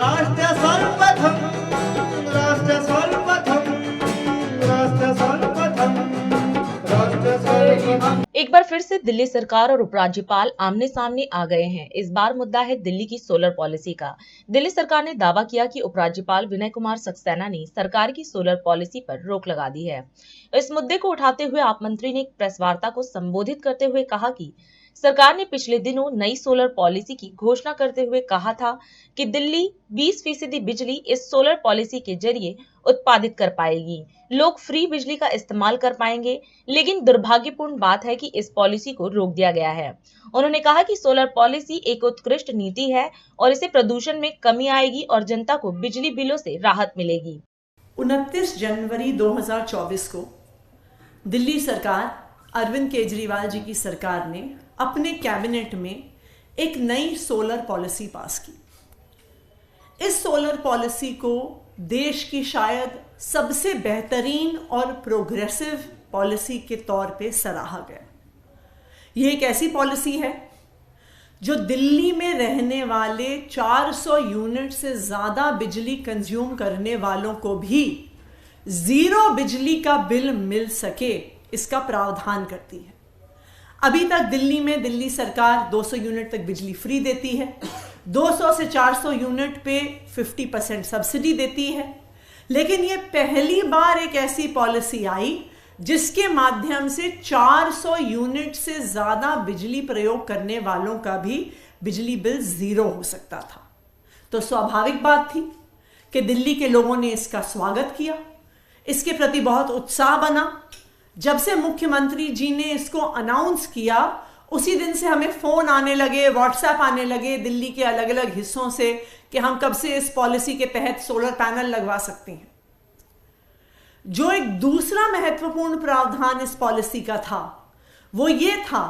राष्ट्र सर्वप्रथम, राष्ट्र सर्वप्रथम, राष्ट्र सर्वप्रथम, राष्ट्र सर्वप्रथम। एक बार फिर से दिल्ली सरकार और उपराज्यपाल आमने सामने आ गए हैं। इस बार मुद्दा है दिल्ली की सोलर पॉलिसी का। दिल्ली सरकार ने दावा किया कि उपराज्यपाल विनय कुमार सक्सेना ने सरकार की सोलर पॉलिसी पर रोक लगा दी है। इस मुद्दे को उठाते हुए आप मंत्री ने एक प्रेस वार्ता को संबोधित करते हुए कहा कि सरकार ने पिछले दिनों नई सोलर पॉलिसी की घोषणा करते हुए कहा था कि दिल्ली 20% बिजली इस सोलर पॉलिसी के जरिए उत्पादित कर पाएगी। लोग फ्री बिजली का इस्तेमाल कर पाएंगे, लेकिन दुर्भाग्यपूर्ण बात है कि इस पॉलिसी को रोक दिया गया है। उन्होंने कहा कि सोलर पॉलिसी एक उत्कृष्ट नीति है और इससे प्रदूषण में कमी आएगी और जनता को बिजली बिलों से राहत मिलेगी। 29 जनवरी 2024 को दिल्ली सरकार, अरविंद केजरीवाल जी की सरकार ने अपने कैबिनेट में एक नई सोलर पॉलिसी पास की। इस सोलर पॉलिसी को देश की शायद सबसे बेहतरीन और प्रोग्रेसिव पॉलिसी के तौर पे सराहा गया। यह एक ऐसी पॉलिसी है जो दिल्ली में रहने वाले 400 यूनिट से ज्यादा बिजली कंज्यूम करने वालों को भी जीरो बिजली का बिल मिल सके, इसका प्रावधान करती है। अभी तक दिल्ली में दिल्ली सरकार 200 यूनिट तक बिजली फ्री देती है, 200 से 400 यूनिट पे 50% सब्सिडी देती है। लेकिन ये पहली बार एक ऐसी पॉलिसी आई जिसके माध्यम से 400 यूनिट से ज्यादा बिजली प्रयोग करने वालों का भी बिजली बिल जीरो हो सकता था। तो स्वाभाविक बात थी कि दिल्ली के लोगों ने इसका स्वागत किया, इसके प्रति बहुत उत्साह बना। जब से मुख्यमंत्री जी ने इसको अनाउंस किया, उसी दिन से हमें फोन आने लगे, व्हाट्सएप आने लगे दिल्ली के अलग अलग हिस्सों से कि हम कब से इस पॉलिसी के तहत सोलर पैनल लगवा सकते हैं। जो एक दूसरा महत्वपूर्ण प्रावधान इस पॉलिसी का था वो ये था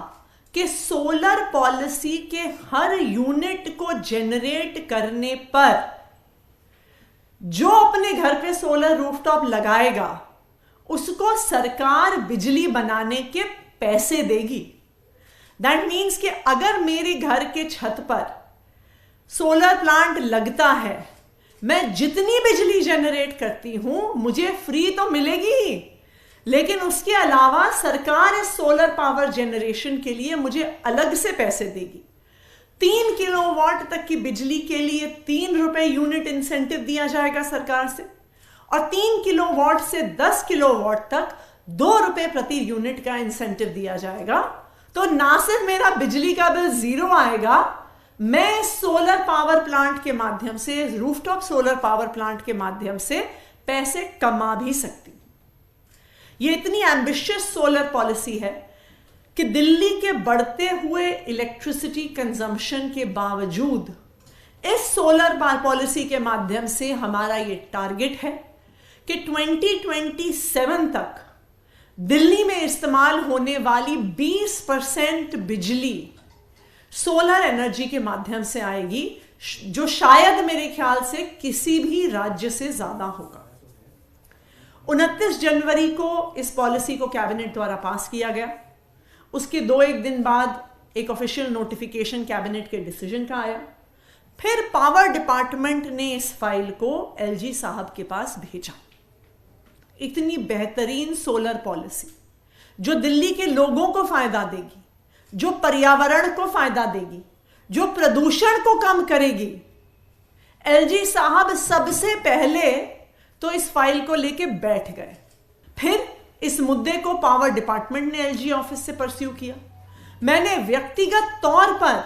कि सोलर पॉलिसी के हर यूनिट को जनरेट करने पर जो अपने घर पे सोलर रूफटॉप लगाएगा उसको सरकार बिजली बनाने के पैसे देगी। दैट मीन्स कि अगर मेरे घर के छत पर सोलर प्लांट लगता है, मैं जितनी बिजली जनरेट करती हूं मुझे फ्री तो मिलेगी ही, लेकिन उसके अलावा सरकार इस सोलर पावर जनरेशन के लिए मुझे अलग से पैसे देगी। 3 किलोवाट तक की बिजली के लिए 3 रुपए यूनिट इंसेंटिव दिया जाएगा सरकार से, और 3 किलोवाट से 10 किलोवाट तक 2 रुपए प्रति यूनिट का इंसेंटिव दिया जाएगा। तो ना सिर्फ मेरा बिजली का बिल जीरो आएगा, मैं सोलर पावर प्लांट के माध्यम से, रूफटॉप सोलर पावर प्लांट के माध्यम से पैसे कमा भी सकती हूं। यह इतनी एम्बिशियस सोलर पॉलिसी है कि दिल्ली के बढ़ते हुए इलेक्ट्रिसिटी कंजम्पशन के बावजूद इस सोलर पॉलिसी के माध्यम से हमारा यह टारगेट है कि 2027 तक दिल्ली में इस्तेमाल होने वाली 20% बिजली सोलर एनर्जी के माध्यम से आएगी, जो शायद मेरे ख्याल से किसी भी राज्य से ज्यादा होगा। 29 जनवरी को इस पॉलिसी को कैबिनेट द्वारा पास किया गया। उसके 2-1 दिन बाद एक ऑफिशियल नोटिफिकेशन कैबिनेट के डिसीजन का आया। फिर पावर डिपार्टमेंट ने इस फाइल को एलजी साहब के पास भेजा। इतनी बेहतरीन सोलर पॉलिसी जो दिल्ली के लोगों को फायदा देगी, जो पर्यावरण को फायदा देगी, जो प्रदूषण को कम करेगी, एलजी साहब सबसे पहले तो इस फाइल को लेके बैठ गए। फिर इस मुद्दे को पावर डिपार्टमेंट ने एलजी ऑफिस से परस्यू किया। मैंने व्यक्तिगत तौर पर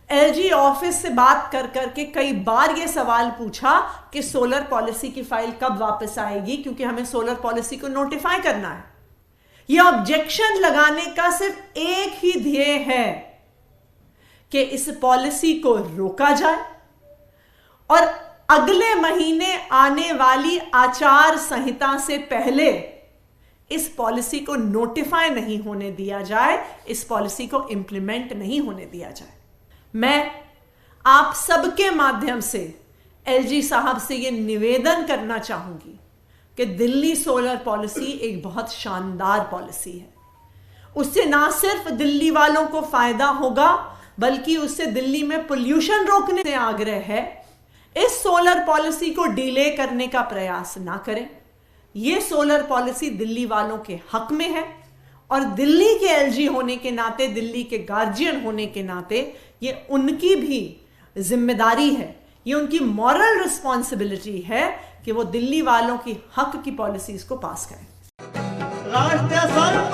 एलजी ऑफिस से बात कर करके कई बार यह सवाल पूछा कि सोलर पॉलिसी की फाइल कब वापस आएगी, क्योंकि हमें सोलर पॉलिसी को नोटिफाई करना है। यह ऑब्जेक्शन लगाने का सिर्फ एक ही ध्येय है कि इस पॉलिसी को रोका जाए और अगले महीने आने वाली आचार संहिता से पहले इस पॉलिसी को नोटिफाई नहीं होने दिया जाए, इस पॉलिसी को इंप्लीमेंट नहीं होने दिया जाए। मैं आप सबके माध्यम से एलजी साहब से यह निवेदन करना चाहूंगी कि दिल्ली सोलर पॉलिसी एक बहुत शानदार पॉलिसी है। उससे ना सिर्फ दिल्ली वालों को फायदा होगा, बल्कि उससे दिल्ली में पोल्यूशन रोकने से आग्रह है। इस सोलर पॉलिसी को डिले करने का प्रयास ना करें। यह सोलर पॉलिसी दिल्ली वालों के हक में है और दिल्ली के एलजी होने के नाते, दिल्ली के गार्जियन होने के नाते ये उनकी भी जिम्मेदारी है, ये उनकी मॉरल रिस्पॉन्सिबिलिटी है कि वो दिल्ली वालों की हक की पॉलिसीज को पास करें। राष्ट्र सर्वप्रथम